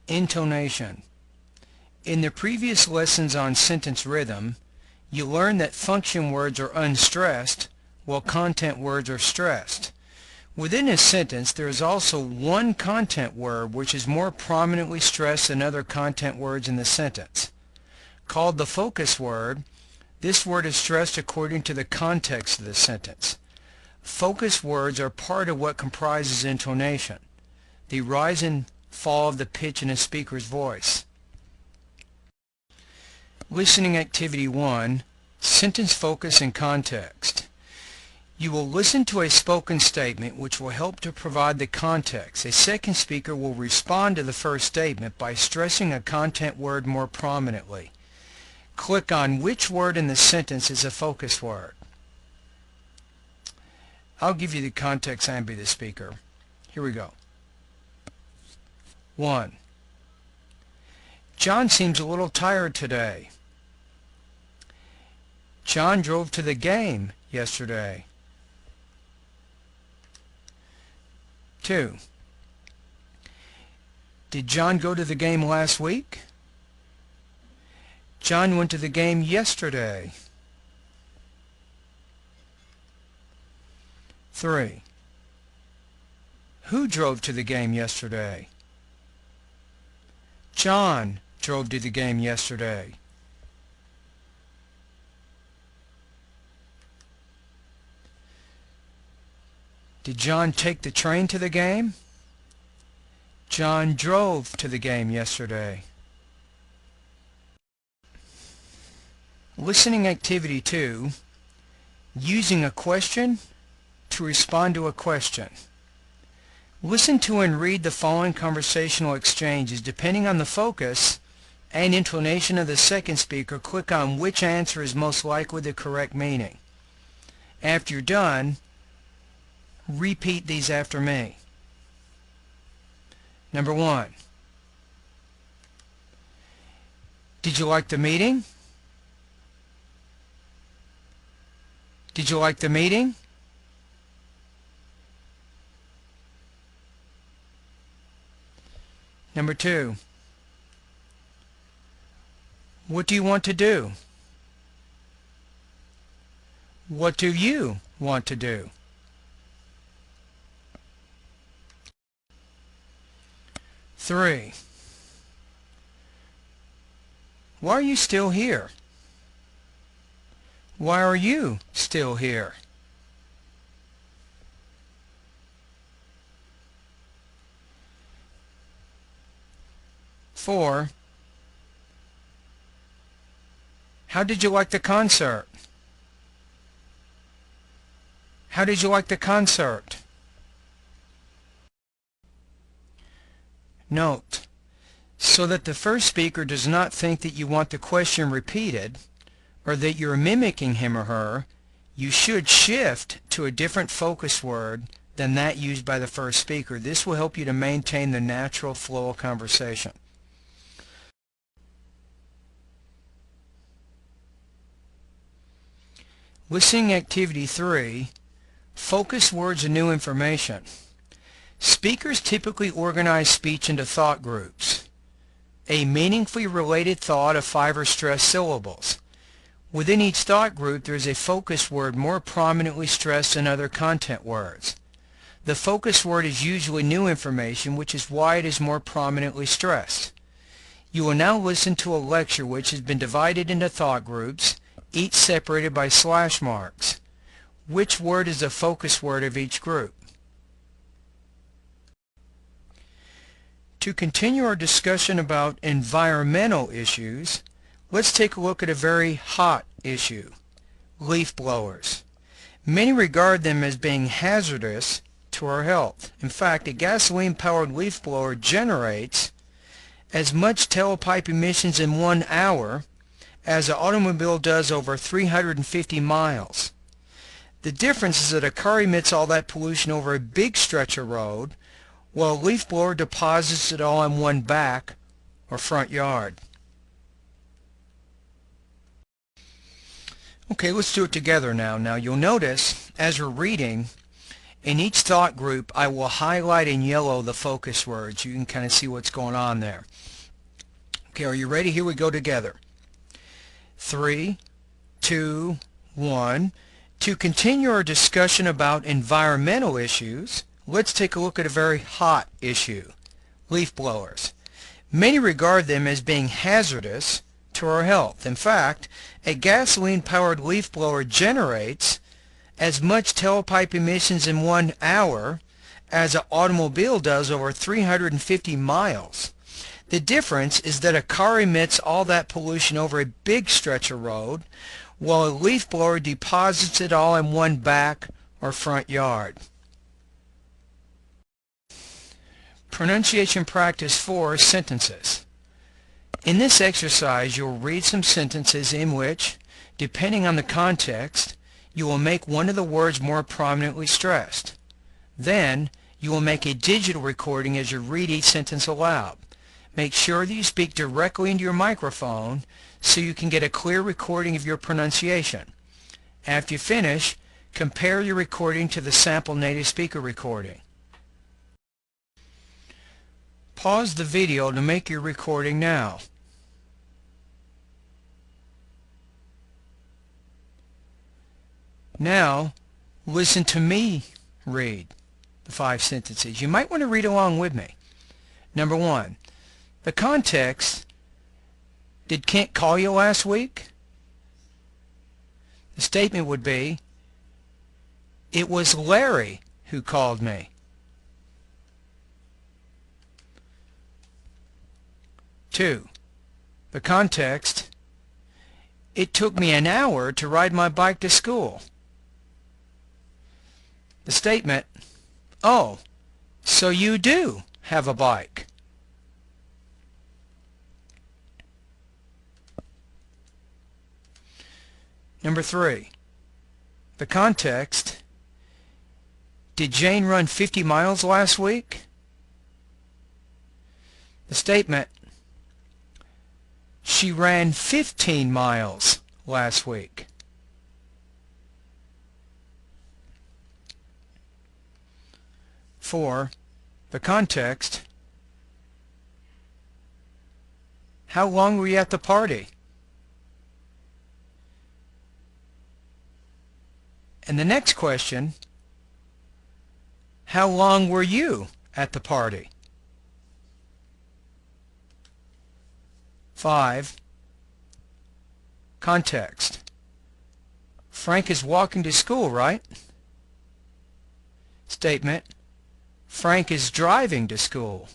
Intonation. In the previous lessons on sentence rhythm, you learned that function words are unstressed while content words are stressed. Within a sentence, there is also one content word which is more prominently stressed than other content words in the sentence. Called the focus word, this word is stressed according to the context of the sentence. Focus words are part of what comprises intonation, the rise and fall of the pitch in a speaker's voice. Listening Activity 1, Sentence Focus and Context. You will listen to a spoken statement which will help to provide the context. A second speaker will respond to the first statement by stressing a content word more prominently. Click on which word in the sentence is a focus word. I'll give you the context and be the speaker. Here we go. 1. John seems a little tired today. John drove to the game yesterday. 2. Did John go to the game last week? John went to the game yesterday. 3. Who drove to the game yesterday? John drove to the game yesterday. Did John take the train to the game? John drove to the game yesterday. Listening Activity 2, Using a question to respond to a question. Listen to and read the following conversational exchanges. Depending on the focus and intonation of the second speaker, click on which answer is most likely the correct meaning. After you're done, repeat these after me. Number 1. Did you like the meeting? Did you like the meeting? Number 2. What do you want to do? What do you want to do? 3. Why are you still here? Why are you still here? 4. How did you like the concert? How did you like the concert? Note, so that the first speaker does not think that you want the question repeated or that you're mimicking him or her, you should shift to a different focus word than that used by the first speaker. This will help you to maintain the natural flow of conversation. Listening Activity 3, Focus words and new information. Speakers typically organize speech into thought groups. A meaningfully related thought of 5 or stressed syllables. Within each thought group there is a focus word more prominently stressed than other content words. The focus word is usually new information, which is why it is more prominently stressed. You will now listen to a lecture which has been divided into thought groups, each separated by slash marks. Which word is the focus word of each group? To continue our discussion about environmental issues, let's take a look at a very hot issue, leaf blowers. Many regard them as being hazardous to our health. In fact, a gasoline-powered leaf blower generates as much tailpipe emissions in 1 hour as an automobile does over 350 miles. The difference is that a car emits all that pollution over a big stretch of road, while a leaf blower deposits it all in one back or front yard. Okay, let's do it together now. Now you'll notice as we're reading, In each thought group, I will highlight in yellow the focus words. You can kind of see what's going on there. Okay, are you ready? Here we go together. 3, 2, 1. To continue our discussion about environmental issues, let's take a look at a very hot issue, leaf blowers. Many regard them as being hazardous to our health. In fact, a gasoline-powered leaf blower generates as much tailpipe emissions in 1 hour as an automobile does over 350 miles. The difference is that a car emits all that pollution over a big stretch of road, while a leaf blower deposits it all in one back or front yard. Pronunciation practice 4, sentences. In this exercise, you'll read some sentences in which, depending on the context, you will make one of the words more prominently stressed. Then, you will make a digital recording as you read each sentence aloud. Make sure that you speak directly into your microphone so you can get a clear recording of your pronunciation. After you finish, compare your recording to the sample native speaker recording. Pause the video to make your recording now. Now, listen to me read the 5 sentences. You might want to read along with me. Number 1. The context: did Kent call you last week? The statement would be, it was Larry who called me. 2. The context: it took me an hour to ride my bike to school. The statement: oh, so you do have a bike. Number 3. The context: did Jane run 50 miles last week? The statement: she ran 15 miles last week. For the context: how long were you at the party? And the next question: how long were you at the party? 5. Context: Frank is walking to school, right? Statement: Frank is driving to school.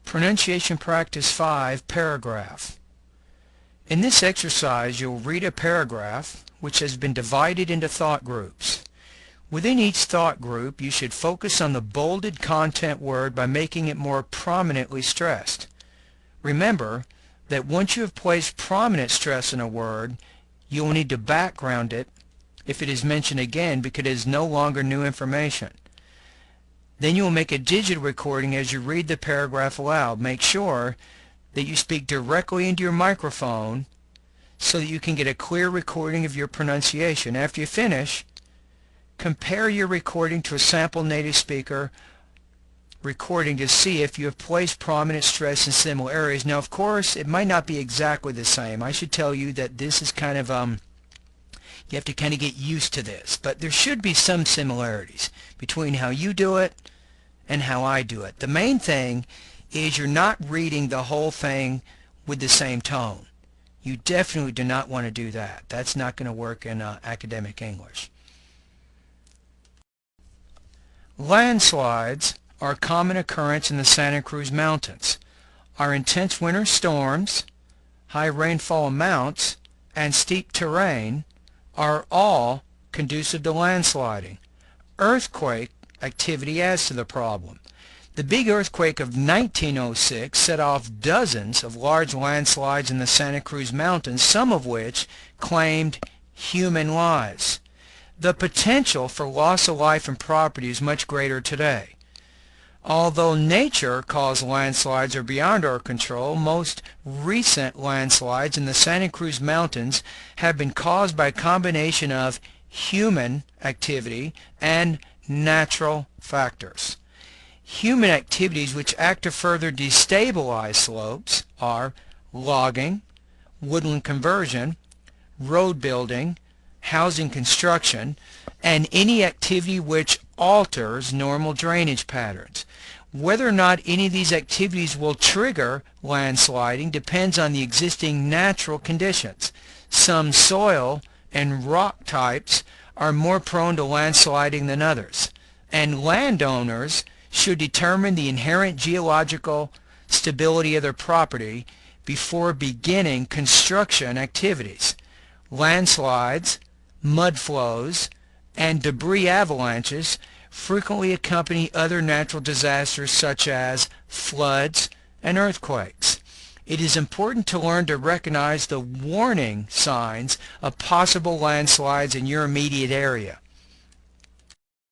Pronunciation practice 5, paragraph. In this exercise, you'll read a paragraph which has been divided into thought groups. Within each thought group, you should focus on the bolded content word by making it more prominently stressed. Remember that once you have placed prominent stress in a word, you will need to background it if it is mentioned again because it is no longer new information. Then you will make a digital recording as you read the paragraph aloud. Make sure that you speak directly into your microphone so that you can get a clear recording of your pronunciation. After you finish, compare your recording to a sample native speaker recording to see if you have placed prominent stress in similar areas. Now, of course, it might not be exactly the same. I should tell you that this is kind of, you have to kind of get used to this. But there should be some similarities between how you do it and how I do it. The main thing is you're not reading the whole thing with the same tone. You definitely do not want to do that. That's not going to work in academic English. Landslides are a common occurrence in the Santa Cruz Mountains. Our intense winter storms, high rainfall amounts, and steep terrain are all conducive to landsliding. Earthquake activity adds to the problem. The big earthquake of 1906 set off dozens of large landslides in the Santa Cruz Mountains, some of which claimed human lives. The potential for loss of life and property is much greater today. Although nature-caused landslides are beyond our control, most recent landslides in the Santa Cruz Mountains have been caused by a combination of human activity and natural factors. Human activities which act to further destabilize slopes are logging, woodland conversion, road building, housing construction, and any activity which alters normal drainage patterns. Whether or not any of these activities will trigger landsliding depends on the existing natural conditions. Some soil and rock types are more prone to landsliding than others, and landowners should determine the inherent geological stability of their property before beginning construction activities. Landslides, mud flows, and debris avalanches frequently accompany other natural disasters such as floods and earthquakes. It is important to learn to recognize the warning signs of possible landslides in your immediate area.